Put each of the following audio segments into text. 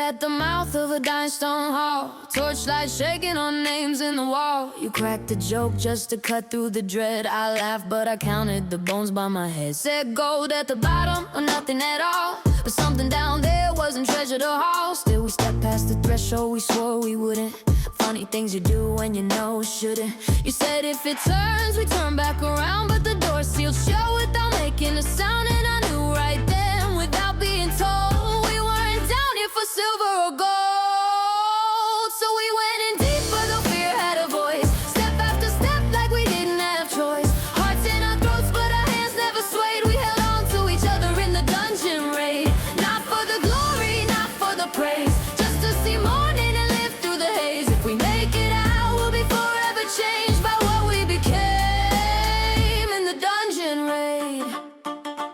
at the mouth of a dying stone hall, torchlight shaking on names in the wall. You cracked a joke just to cut through the dread. I laughed, but I counted the bones by my head. Said gold at the bottom or nothing at all, but something down there wasn't treasure to haul. Still we stepped past the threshold we swore we wouldn't. Funny things you do when you know it shouldn't. You said if it turns, we turn back around, but the door sealed shut without making a sound. And I knew right then, without being told, we weren't down here for silver or gold. So we went in deep, but the fear had a voice. Step after step like we didn't have choice. Hearts in our throats, but our hands never swayed. We held on to each other in the dungeon raid. Not for the glory, not for the praise, just to see morning and live through the haze. If we make it out, we'll be forever changed by what we became in the dungeon raid.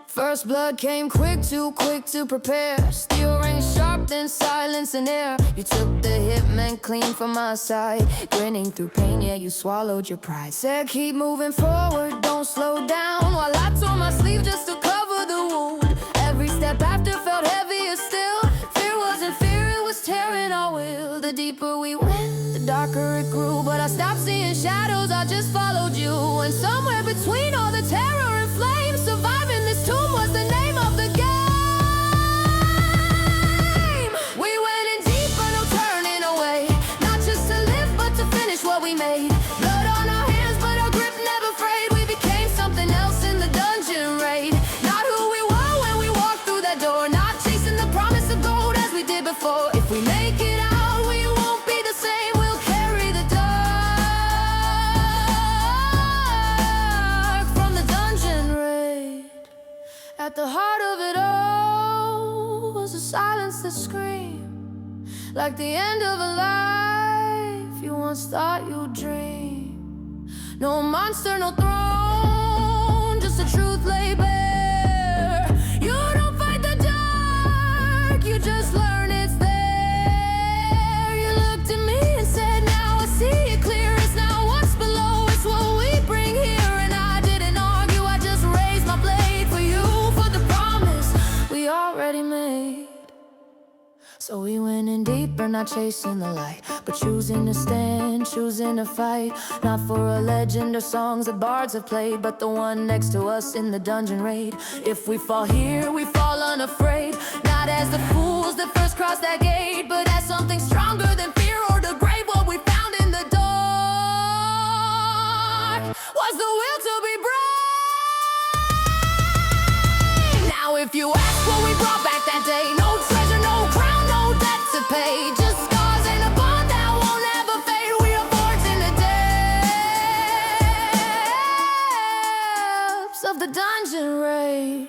First blood came quick, too quick to prepare. Steel rang sharp, then silence and air. You took the hitman clean from my side, grinning through pain, yeah, you swallowed your pride. Said keep moving forward, don't slow down, while I tore my sleeve just to cover the wound. Every step after felt heavier still. Fear wasn't fear, it was tearing our will. The deeper we went, the darker it grew. But I stopped seeing shadows, I just followed you. And somewhere between all the terror and flames, surviving this tomb was the name of the game. We went in deeper, no turning away. Not just to live, but to finish what we made. Blood on our hands, but our grip never frayed. We became something else in the dungeon raid. Not who we were when we walked through that door, not chasing the promise of gold as we did before. If we make it out, we won't be the same. We'll carry the dark from the dungeon raid. At the heart of it all was a silence that screamed, like the end of a life you once thought you'd dream. No monster, no throne, just the truth lay bare. You don't fight the dark, you just learn it's there. You looked at me and said, now I see it clear. It's not what's below, it's what we bring here. And I didn't argue, I just raised my blade for you, for the promise we already made. So we went in deeper, not chasing the light, but choosing to stand, choosing to fight. Not for a legend or songs that bards have played, but the one next to us in the dungeon raid. If we fall here, we fall unafraid. Not as the fools that first crossed that gate, but as something stronger than fear or the grave. What we found in the dark was the will to be brave. Now if you ask what we brought back that day, no treasure, no crown, no debt to pay, just scars and a bond that won't ever fade. We are forged in the depths of the dungeon raid.